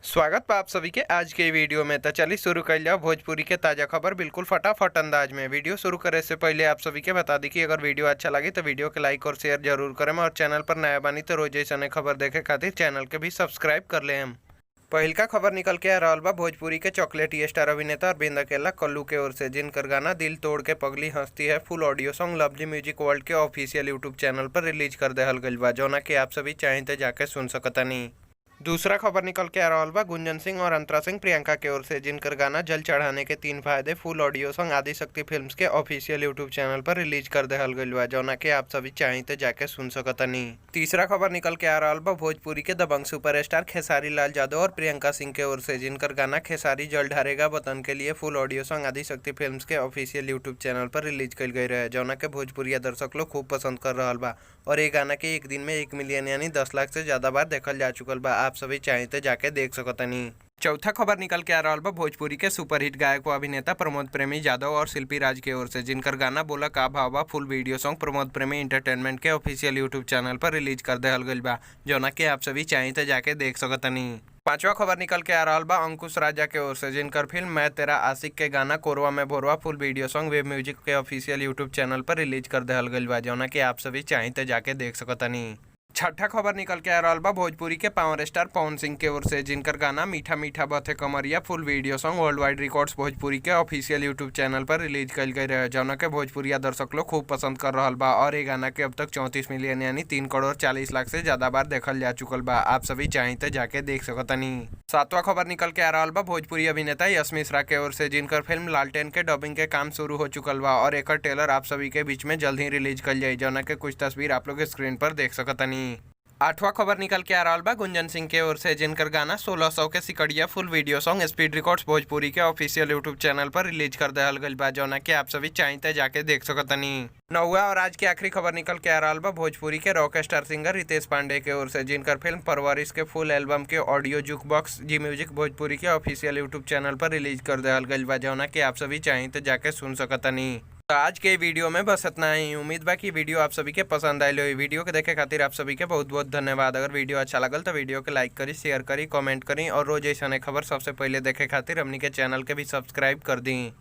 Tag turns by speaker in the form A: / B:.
A: स्वागत बा आप सभी के आज के वीडियो में। तो चलिए शुरू कर लिया भोजपुरी के ताज़ा खबर बिल्कुल फटाफट अंदाज में। वीडियो शुरू करे से पहले आप सभी के बता दी कि अगर वीडियो अच्छा लगे तो वीडियो के लाइक और शेयर जरूर करें और चैनल पर नया बानी तो रोज ऐसा खबर देखे खातिर चैनल के भी सब्सक्राइब कर ले हम। पहिल का खबर निकल के आ रहा बा भोजपुरी के चॉकलेटी स्टार अभिनेता अरविंद अकेला कल्लू के ओर से, जिनकर गाना दिल तोड़ के पगली हंसती है full audio song lovely music world के ऑफिशियल यूट्यूब चैनल पर रिलीज कर देहल गइल बा, जौना कि आप सभी चाहें तो जाके सुन सकतानी। दूसरा खबर निकल के आ रहा बा गुंजन सिंह और अंतरा सिंह प्रियंका के ओर से, जिनकर गाना जल चढ़ाने के 3 फायदे फुल ऑडियो सॉन्ग आदिशक्ति फिल्म्स के ऑफिशियल यूट्यूब चैनल पर रिलीज कर देहल गइल बा, जौना कि आप सभी चाहें तो जाके सुन सकतानी। तीसरा खबर निकल के आ रहा बा भोजपुरी के दबंग सुपरस्टार खेसारी लाल यादव और प्रियंका सिंह के ओर से, जिनकर गाना खेसारी जल ढारेगा वतन के लिए फुल ऑडियो सॉन्ग आदिशक्ति फिल्म्स के ऑफिशियल यूट्यूब चैनल पर रिलीज कल गई रहे, जौना के भोजपुरिया दर्शक लोग खूब पसंद कर रहा बा और ये गाना के एक दिन में 1 मिलियन यानी 10 लाख से ज्यादा बार देखल जा चुकल बा। आप सभी चाहें तो जाके देख सकतनी। चौथा खबर निकल के आ रहा बा भोजपुरी के सुपरहिट गायक व अभिनेता प्रमोद प्रेमी यादव और शिल्पी राज के ओर से, जिनकर गाना बोला का भावा फुल वीडियो सॉन्ग प्रमोद प्रेमी एंटरटेनमेंट के ऑफिशियल यूट्यूब चैनल पर रिलीज कर देहल गइल बा, जौना कि आप सभी चाहें तो जाके देख सकतनी। पांचवा खबर निकल के आ रहा बा अंकुश राजा के ओर से, जिनकर फिल्म मैं तेरा आशिक के गाना कोरवा में भोरवा फुल वीडियो सॉन्ग वेब म्यूजिक के ऑफिशियल यूट्यूब चैनल पर रिलीज कर देहल गइल बा, जौना कि आप सभी चाहें तो जाके देख सकतनी। छठा खबर निकल के आ रहा बा भोजपुरी के पावर स्टार पवन सिंह के ओर से, जिनकर गाना मीठा मीठा बथे कमरिया full video song world wide records Bhojpuri के ऑफिशियल यूट्यूब चैनल पर रिलीज कल गई रहे, जौना के भोजपुरिया दर्शक लोग खूब पसंद कर रहा बा और ये गाना के अब तक 34 मिलियन यानी 3 करोड़ 40 लाख से ज्यादा बार देखल जा चुकल बा। आप सभी चाहें तो जाके देख सकतनी। सातवां खबर निकल के आ रहा बा भोजपुरी अभिनेता यश मिश्रा के ओर से, जिनकर फिल्म लालटेन के डबिंग के काम शुरू हो चुकल बा और एक ट्रेलर आप सभी के बीच में जल्द ही रिलीज कल जाए, जौना के कुछ तस्वीर आप लोग स्क्रीन पर देख सकतनी। आठवां खबर निकल के आ रहा बा गुंजन सिंह के ओर से, जिनकर गाना 1600 के सिकड़िया full video song speed records Bhojpuri के ऑफिशियल यूट्यूब चैनल पर रिलीज कर देहल गइल बा, जौना कि आप सभी चाहें तो जाके देख सकतनी। नौवा और आज की आखिरी खबर निकल के आ रहा बा भोजपुरी के rock star singer Ritesh Pandey के ओर से, जिनकर फिल्म परवरिश के फुल एल्बम के audio jukebox Zee music Bhojpuri के ऑफिशियल यूट्यूब चैनल पर रिलीज कर देहल गइल बा, जौना कि आप सभी चाहें तो जाके सुन सकतनी। तो आज के वीडियो में बस इतना ही। उम्मीद बा कि वीडियो आप सभी के पसंद आयल हो। वीडियो के देखे खातिर आप सभी के बहुत बहुत धन्यवाद। अगर वीडियो अच्छा लगल तो वीडियो के लाइक करी, शेयर करी, कमेंट करी और रोज ऐसा खबर सबसे पहले देखे खातिर हमनी के चैनल के भी सब्सक्राइब कर दी।